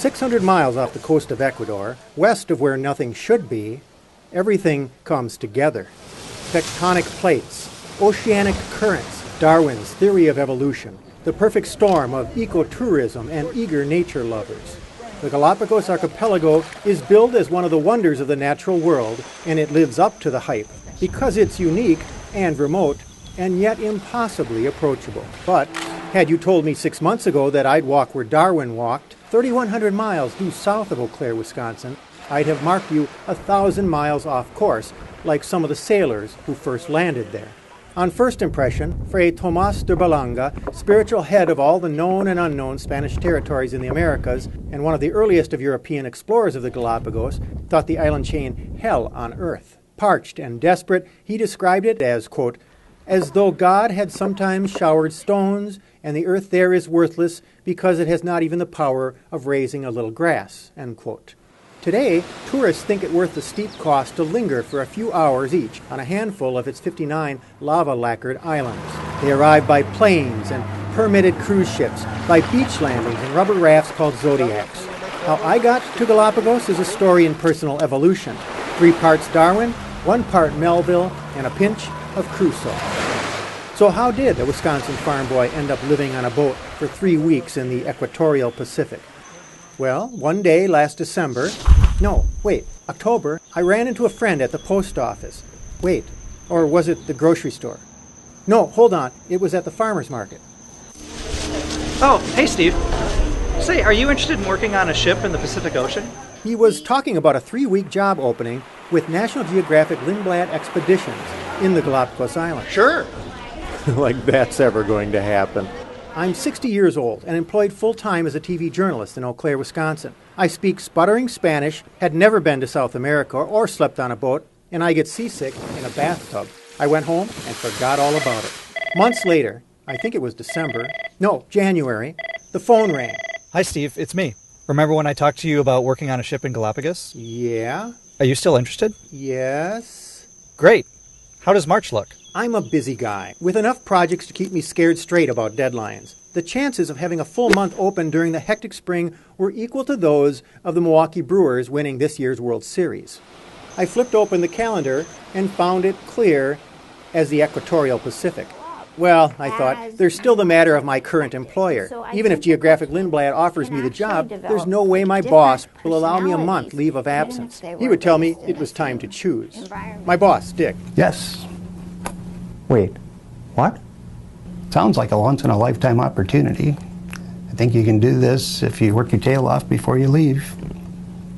600 miles off the coast of Ecuador, west of where nothing should be, everything comes together. Tectonic plates, oceanic currents, Darwin's theory of evolution, the perfect storm of ecotourism and eager nature lovers. The Galapagos archipelago is billed as one of the wonders of the natural world, and it lives up to the hype because it's unique and remote and yet impossibly approachable. But had you told me 6 months ago that I'd walk where Darwin walked, 3,100 miles due south of Eau Claire, Wisconsin, I'd have marked you 1,000 miles off course, like some of the sailors who first landed there. On first impression, Fray Tomás de Balanga, spiritual head of all the known and unknown Spanish territories in the Americas, and one of the earliest of European explorers of the Galapagos, thought the island chain hell on earth. Parched and desperate, he described it as, quote, as though God had sometimes showered stones, and the earth there is worthless because it has not even the power of raising a little grass, end quote. Today, tourists think it worth the steep cost to linger for a few hours each on a handful of its 59 lava-lacquered islands. They arrive by planes and permitted cruise ships, by beach landings and rubber rafts called zodiacs. How I got to Galapagos is a story in personal evolution. 3 parts Darwin, 1 part Melville, and a pinch of Crusoe. So how did the Wisconsin farm boy end up living on a boat for 3 weeks in the equatorial Pacific? Well, one day last October, I ran into a friend at the post office. Wait, or was it the grocery store? No, hold on, it was at the farmer's market. Oh, hey Steve. Say, are you interested in working on a ship in the Pacific Ocean? He was talking about a 3-week job opening with National Geographic Lindblad Expeditions in the Galapagos Islands. Sure. Like that's ever going to happen. I'm 60 years old and employed full-time as a TV journalist in Eau Claire, Wisconsin. I speak sputtering Spanish, had never been to South America or slept on a boat, and I get seasick in a bathtub. I went home and forgot all about it. Months later, I think it was January, the phone rang. Hi Steve, it's me. Remember when I talked to you about working on a ship in Galapagos? Yeah? Are you still interested? Yes? Great. How does March look? I'm a busy guy, with enough projects to keep me scared straight about deadlines. The chances of having a full month open during the hectic spring were equal to those of the Milwaukee Brewers winning this year's World Series. I flipped open the calendar and found it clear as the equatorial Pacific. Well, I thought, there's still the matter of my current employer. Even if Geographic Lindblad offers me the job, there's no way my boss will allow me a month leave of absence. He would tell me it was time to choose. My boss, Dick. Yes. Wait, what? Sounds like a once-in-a-lifetime opportunity. I think you can do this if you work your tail off before you leave.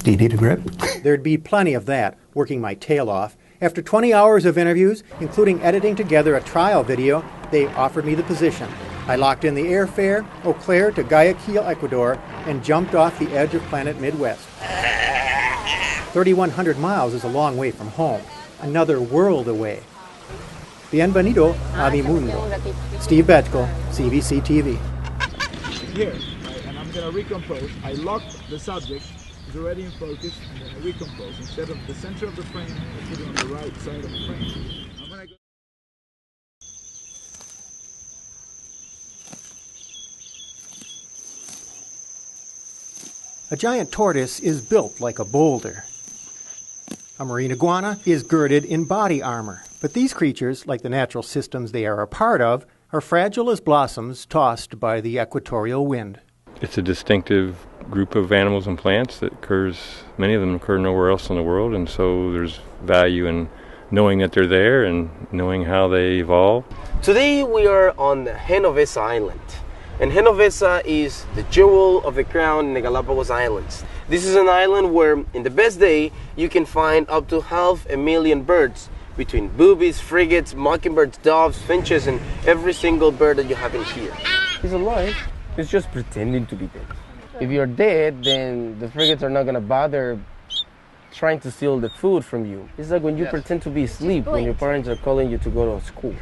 Do you need a grip? There'd be plenty of that, working my tail off. After 20 hours of interviews, including editing together a trial video, they offered me the position. I locked in the airfare, Eau Claire to Guayaquil, Ecuador, and jumped off the edge of planet Midwest. 3,100 miles is a long way from home, another world away. Bienvenido a mi mundo. Steve Betchkel, CBC TV. Here, and I'm going to recompose. I locked the subject, it's already in focus, and then I recompose. Instead of the center of the frame, I put it on the right side of the frame. I'm going to go. A giant tortoise is built like a boulder. A marine iguana is girded in body armor. But these creatures, like the natural systems they are a part of, are fragile as blossoms tossed by the equatorial wind. It's a distinctive group of animals and plants that occurs, many of them occur nowhere else in the world, and so there's value in knowing that they're there and knowing how they evolve. Today we are on Genovesa Island, and Genovesa is the jewel of the crown in the Galapagos Islands. This is an island where, in the best day, you can find up to 500,000 birds, between boobies, frigates, mockingbirds, doves, finches, and every single bird that you have in here. He's alive. He's just pretending to be dead. If you're dead, then the frigates are not going to bother trying to steal the food from you. It's like when you pretend to be asleep when your parents are calling you to go to school.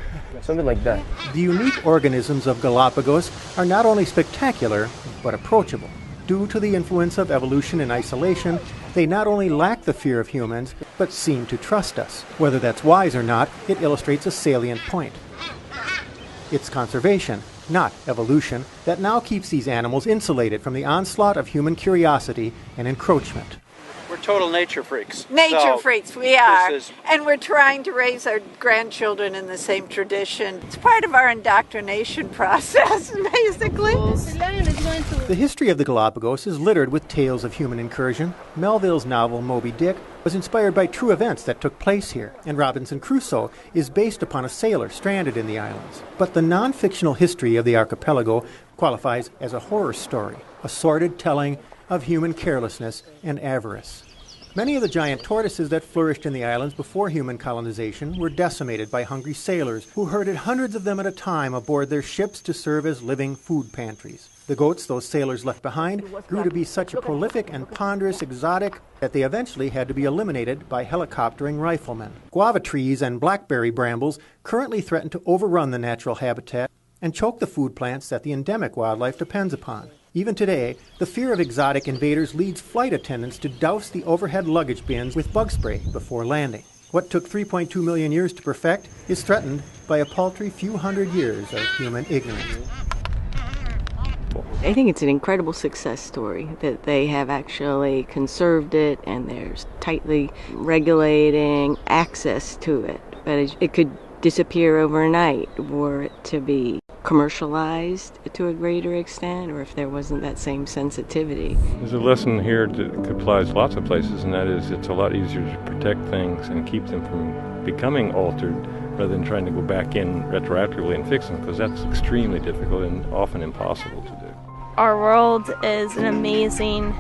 Something like that. The unique organisms of Galapagos are not only spectacular, but approachable. Due to the influence of evolution and isolation, they not only lack the fear of humans, but seem to trust us. Whether that's wise or not, it illustrates a salient point. It's conservation, not evolution, that now keeps these animals insulated from the onslaught of human curiosity and encroachment. We're total nature freaks. Nature freaks, we are. This is- And we're trying to raise our grandchildren in the same tradition. It's part of our indoctrination process, basically. The history of the Galapagos is littered with tales of human incursion. Melville's novel Moby Dick was inspired by true events that took place here, and Robinson Crusoe is based upon a sailor stranded in the islands. But the non-fictional history of the archipelago qualifies as a horror story, a sordid telling of human carelessness and avarice. Many of the giant tortoises that flourished in the islands before human colonization were decimated by hungry sailors who herded hundreds of them at a time aboard their ships to serve as living food pantries. The goats those sailors left behind grew to be such a prolific and ponderous exotic that they eventually had to be eliminated by helicoptering riflemen. Guava trees and blackberry brambles currently threaten to overrun the natural habitat and choke the food plants that the endemic wildlife depends upon. Even today, the fear of exotic invaders leads flight attendants to douse the overhead luggage bins with bug spray before landing. What took 3.2 million years to perfect is threatened by a paltry few hundred years of human ignorance. I think it's an incredible success story that they have actually conserved it and there's tightly regulating access to it. But it could disappear overnight were it to be commercialized to a greater extent, or if there wasn't that same sensitivity. There's a lesson here that applies lots of places, and that is it's a lot easier to protect things and keep them from becoming altered rather than trying to go back in retroactively and fix them, because that's extremely difficult and often impossible to do. Our world is an amazing,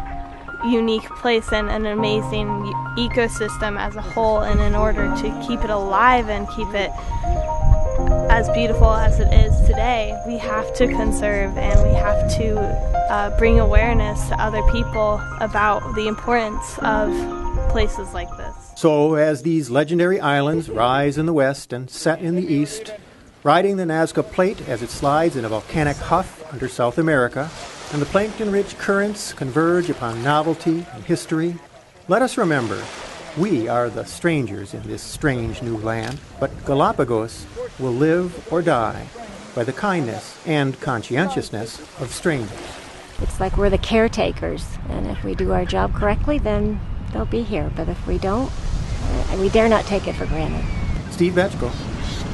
unique place and an amazing ecosystem as a whole, and in order to keep it alive and keep it as beautiful as it is today, we have to conserve and we have to bring awareness to other people about the importance of places like this. So as these legendary islands rise in the west and set in the east, riding the Nazca Plate as it slides in a volcanic huff under South America, and the plankton-rich currents converge upon novelty and history, let us remember, we are the strangers in this strange new land, but Galapagos will live or die by the kindness and conscientiousness of strangers. It's like we're the caretakers, and if we do our job correctly, then they'll be here. But if we don't, we dare not take it for granted. Steve Betchko,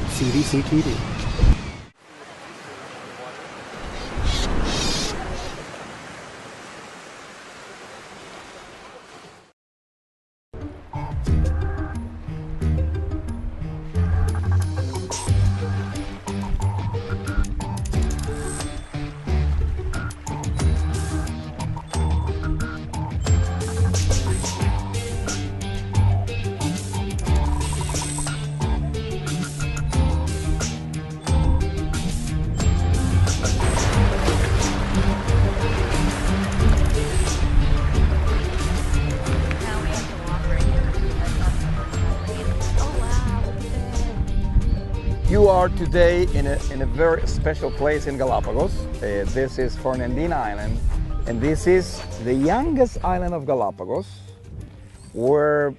CBC TV. You are today in a very special place in Galapagos. This is Fernandina Island, and this is the youngest island of Galapagos, where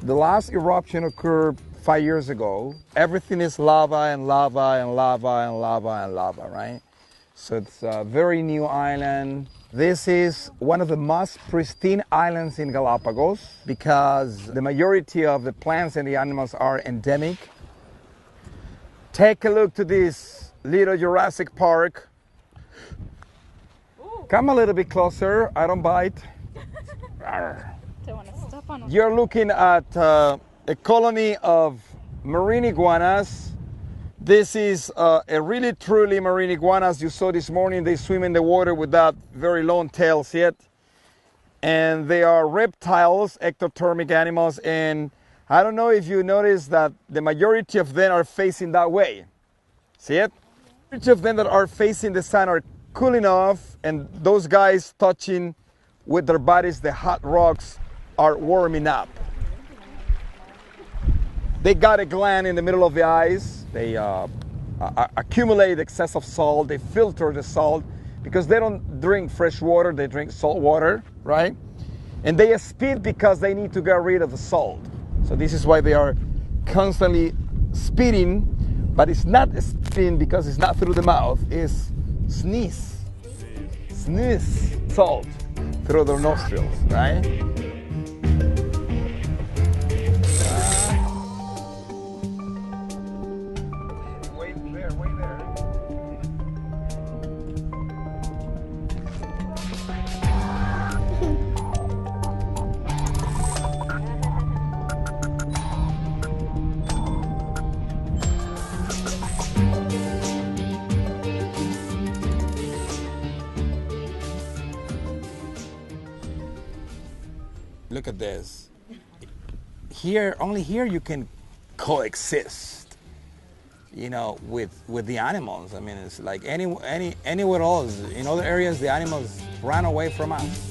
the last eruption occurred 5 years ago. Everything is lava and lava and lava and lava and lava, right? So it's a very new island. This is one of the most pristine islands in Galapagos because the majority of the plants and the animals are endemic. Take a look to this little Jurassic Park. Come a little bit closer, I don't bite. Don't want to step on them. You're looking at a colony of marine iguanas. This is a really truly marine iguanas. You saw this morning, they swim in the water without very long tails yet. And they are reptiles, ectothermic animals, and I don't know if you notice that the majority of them are facing that way. See it? The majority of them that are facing the sun are cooling off, and those guys touching with their bodies the hot rocks are warming up. They got a gland in the middle of the eyes. They accumulate excessive salt. They filter the salt because they don't drink fresh water, they drink salt water, right? And they spit because they need to get rid of the salt. So this is why they are constantly spitting but it's not spin because it's not through the mouth. It's sneeze. Sneeze salt through their nostrils, right? Look at this. Here, only here you can coexist, you know, with the animals. I mean, it's like anywhere else. In other areas, the animals run away from us.